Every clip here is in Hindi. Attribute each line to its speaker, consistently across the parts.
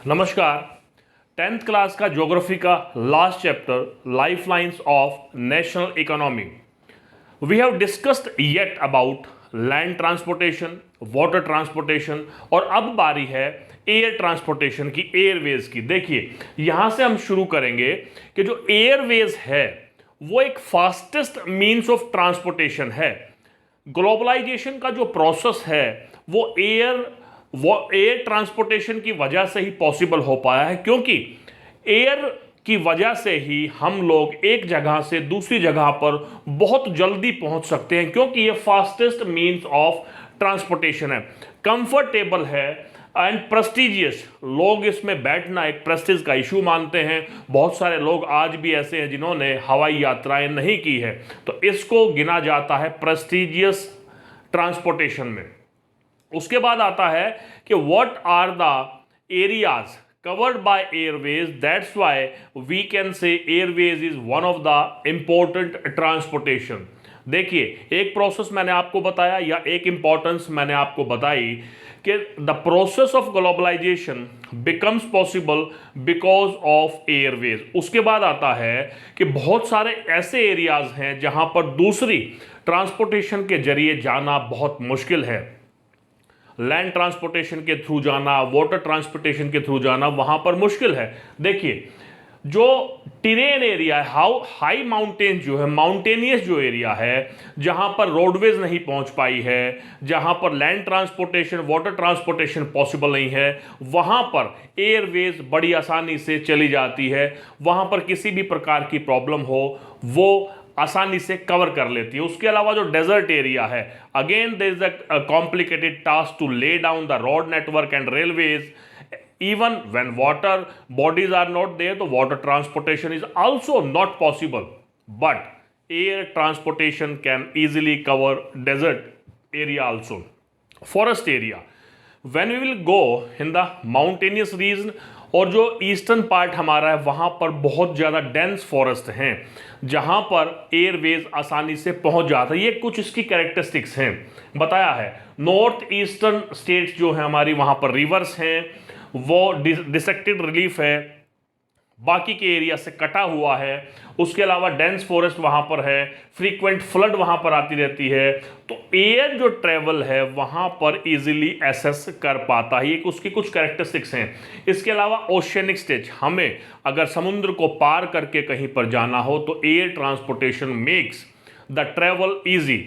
Speaker 1: नमस्कार। 10th क्लास का ज्योग्राफी का last chapter life lines of national economy. We have discussed yet about land transportation, water transportation और अब बारी है एयर ट्रांसपोर्टेशन की, एयरवेज की। देखिए यहां से हम शुरू करेंगे कि जो एयरवेज है वो एक फास्टेस्ट मीन्स ऑफ ट्रांसपोर्टेशन है। ग्लोबलाइजेशन का जो प्रोसेस है वो एयर ट्रांसपोर्टेशन की वजह से ही पॉसिबल हो पाया है, क्योंकि एयर की वजह से ही हम लोग एक जगह से दूसरी जगह पर बहुत जल्दी पहुंच सकते हैं, क्योंकि ये फास्टेस्ट मीन्स ऑफ ट्रांसपोर्टेशन है, कंफर्टेबल है एंड प्रेस्टिजियस। लोग इसमें बैठना एक प्रेस्टिज का इशू मानते हैं। बहुत सारे लोग आज भी ऐसे हैं जिन्होंने हवाई यात्राएं नहीं की है, तो इसको गिना जाता है प्रेस्टिजियस ट्रांसपोर्टेशन में। उसके बाद आता है कि what are the areas covered by airways, that's why we can say airways is one of the important transportation. देखिए एक प्रोसेस मैंने आपको बताया या एक इंपॉर्टेंस मैंने आपको बताई कि the process of globalisation becomes possible because of airways. उसके बाद आता है कि बहुत सारे ऐसे एरियाज हैं जहां पर दूसरी ट्रांसपोर्टेशन के जरिए जाना बहुत मुश्किल है। लैंड ट्रांसपोर्टेशन के थ्रू जाना, वाटर ट्रांसपोर्टेशन के थ्रू जाना वहां पर मुश्किल है। देखिए जो टेरेन एरिया है, हाई माउंटेन जो है, माउंटेनियस जो एरिया है, जहां पर रोडवेज नहीं पहुंच पाई है, जहां पर land transportation, water transportation possible नहीं है, वहां पर एयरवेज बड़ी आसानी से चली जाती है। वहां पर किसी भी प्रकार की प्रॉब्लम हो वो आसानी से कवर कर लेती है। उसके अलावा जो डेजर्ट एरिया है, again there is a complicated task to lay down the road network and railways. Even when water bodies are not there, the water transportation is also not possible. But air transportation can easily cover desert area also, forest area. When we will go in the mountainous region, और जो ईस्टर्न पार्ट हमारा है वहाँ पर बहुत ज़्यादा डेंस फॉरेस्ट हैं जहाँ पर एयरवेज आसानी से पहुँच जाता है। ये कुछ इसकी कैरेक्टरिस्टिक्स हैं, बताया है। नॉर्थ ईस्टर्न स्टेट्स जो हैं हमारी, वहाँ पर रिवर्स हैं, वो डिसेक्टेड रिलीफ है, बाकी के एरिया से कटा हुआ है। उसके अलावा डेंस फॉरेस्ट वहाँ पर है, फ्रीक्वेंट फ्लड वहाँ पर आती रहती है। तो एयर जो ट्रेवल है वहाँ पर इजीली एसेस कर पाता है। ये उसकी कुछ कैरेक्टरिस्टिक्स हैं। इसके अलावा ओशियनिक स्टेज, हमें अगर समुद्र को पार करके कहीं पर जाना हो तो air transportation makes the travel easy.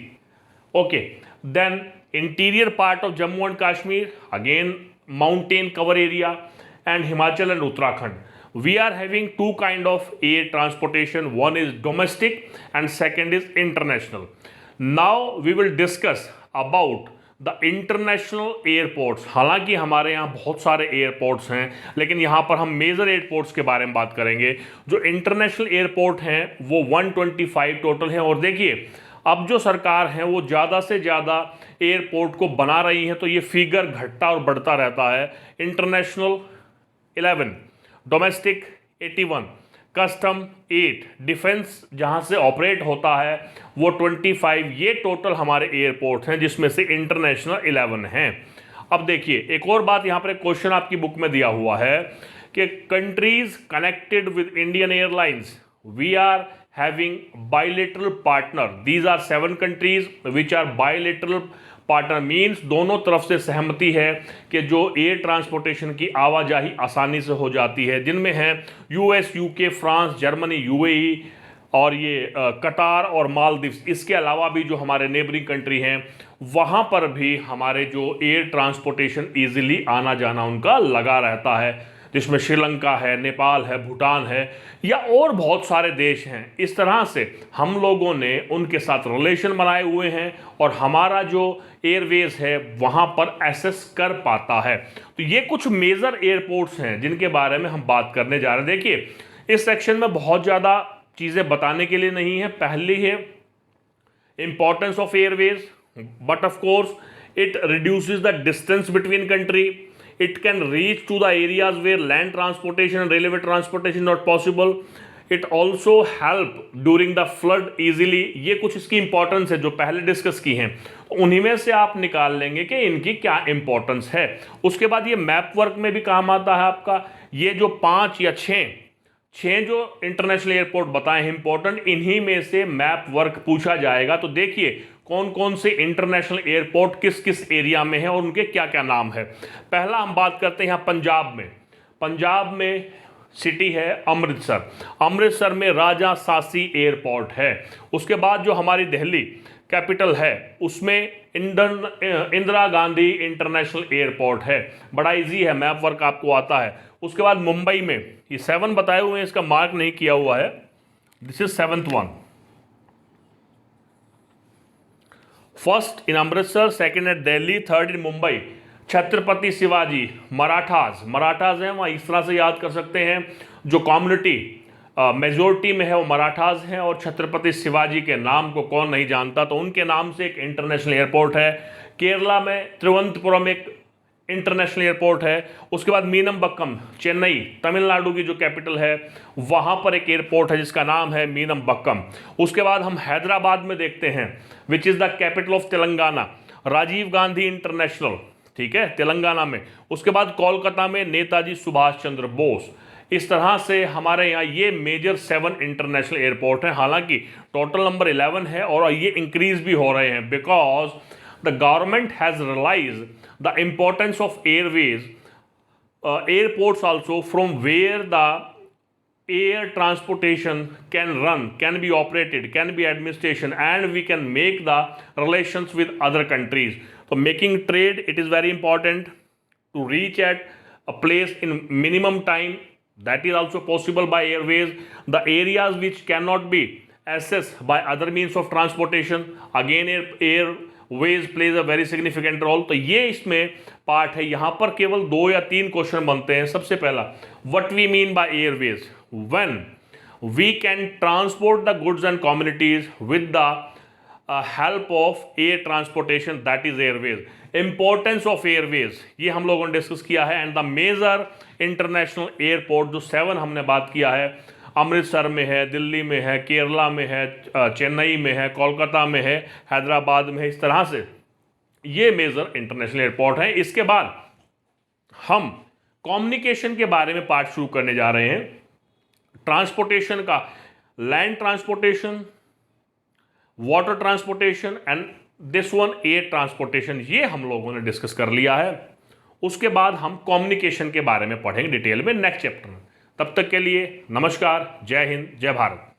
Speaker 1: Okay, then interior part of Jammu and Kashmir, again mountain cover area, and Himachal and Uttarakhand. We are having two kind of air transportation. One is domestic and second is international. Now we will discuss about the international airports. हालांकि हमारे यहाँ बहुत सारे एयरपोर्ट्स हैं, लेकिन यहाँ पर हम मेजर एयरपोर्ट्स के बारे में बात करेंगे। जो इंटरनेशनल एयरपोर्ट हैं वो 125 टोटल हैं। और देखिए अब जो सरकार है वो ज़्यादा से ज़्यादा एयरपोर्ट को बना रही है, तो ये फिगर घटता और बढ़ता रहता है। इंटरनेशनल 11, डोमेस्टिक 81, कस्टम 8, डिफेंस जहां से ऑपरेट होता है वो 25। ये टोटल हमारे एयरपोर्ट हैं जिसमें से इंटरनेशनल 11 हैं। अब देखिए एक और बात, यहाँ पर एक क्वेश्चन आपकी बुक में दिया हुआ है कि countries connected with Indian airlines, we are having bilateral partner. These are 7 countries which are bilateral partner, means दोनों तरफ से सहमति है कि जो एयर ट्रांसपोर्टेशन की आवाजाही आसानी से हो जाती है, जिनमें हैं US, UK, France, Germany, UAE और ये कतार और मालदीव्स। इसके अलावा भी जो हमारे नेबरिंग कंट्री हैं वहाँ पर भी हमारे जो एयर ट्रांसपोर्टेशन ईजिली आना जाना उनका लगा रहता है, जिसमें श्रीलंका है, नेपाल है, भूटान है या और बहुत सारे देश हैं। इस तरह से हम लोगों ने उनके साथ रिलेशन बनाए हुए हैं और हमारा जो एयरवेज है वहाँ पर एक्सेस कर पाता है। तो ये कुछ मेजर एयरपोर्ट्स हैं जिनके बारे में हम बात करने जा रहे हैं। देखिए इस सेक्शन में बहुत ज़्यादा चीज़ें बताने के लिए नहीं है। पहली है importance of Airways, but of course it reduces the distance between country. It can reach to the areas where land transportation and railway transportation not possible. It also help during the flood easily. ये कुछ इसकी इंपॉर्टेंस है जो पहले डिस्कस की हैं, उन्हीं में से आप निकाल लेंगे कि इनकी क्या इंपॉर्टेंस है। उसके बाद ये मैप वर्क में भी काम आता है आपका। ये जो 5 या 6 जो इंटरनेशनल एयरपोर्ट बताए हैं इंपॉर्टेंट, इन्हीं में से मैप वर्क पूछा जाएगा। तो देखिए कौन कौन से इंटरनेशनल एयरपोर्ट किस किस एरिया में है और उनके क्या क्या नाम है। पहला हम बात करते हैं यहाँ पंजाब में सिटी है अमृतसर। अमृतसर में राजा सासी एयरपोर्ट है। उसके बाद जो हमारी दिल्ली कैपिटल है उसमें इंदिरा गांधी इंटरनेशनल एयरपोर्ट है। बड़ा इजी है, मैप वर्क आपको आता है। उसके बाद मुंबई में, ये 7 बताए हुए हैं, इसका मार्क नहीं किया हुआ है, this is 7th one. First in Amritsar, second at Delhi, third in Mumbai Chhatrapati Shivaji. Marathas हैं वहाँ, इस तरह से याद कर सकते हैं। जो कम्युनिटी मेजोरिटी में है वो मराठाज हैं, और छत्रपति शिवाजी के नाम को कौन नहीं जानता, तो उनके नाम से एक इंटरनेशनल एयरपोर्ट है। केरला में तिरुवनंतपुरम एक इंटरनेशनल एयरपोर्ट है। उसके बाद मीनमबक्कम, चेन्नई तमिलनाडु की जो कैपिटल है वहाँ पर एक एयरपोर्ट है जिसका नाम है मीनमबक्कम। उसके बाद हम हैदराबाद में देखते हैं which is the capital of Telangana, Rajiv Gandhi international, ठीक है, तेलंगाना में। उसके बाद कोलकाता में नेताजी सुभाष चंद्र बोस। इस तरह से हमारे यहाँ ये मेजर 7 इंटरनेशनल एयरपोर्ट हैं। हालांकि टोटल नंबर 11 है और ये इंक्रीज भी हो रहे हैं because the government has realised the importance of airways, airports also, from where the air transportation can be operated, can be administration, and we can make the relations with other countries. So making trade, it is very important to reach at a place in minimum time. That is also possible by airways. The areas which cannot be accessed by other means of transportation, again airways plays a very significant role. तो ये इसमें पार्ट है। यहाँ पर केवल 2 या 3 क्वेश्चन बनते हैं। सबसे पहला, what we mean by airways, when we can transport the goods and communities with the help of air transportation, that is airways. Importance of airways ये हम लोगों ने डिस्कस किया है। And the major international airport जो 7 हमने बात किया है, अमृतसर में है, दिल्ली में है, केरला में है, चेन्नई में है, कोलकाता में है, हैदराबाद में है, इस तरह से ये मेजर इंटरनेशनल एयरपोर्ट हैं। इसके बाद हम कम्युनिकेशन के बारे में पार्ट शुरू करने जा रहे हैं। ट्रांसपोर्टेशन का, land transportation, water transportation and this one air transportation, ये हम लोगों ने डिस्कस कर लिया है। उसके बाद हम कम्युनिकेशन के बारे में पढ़ेंगे डिटेल में नेक्स्ट चैप्टर में। तब तक के लिए नमस्कार, जय हिंद, जय भारत।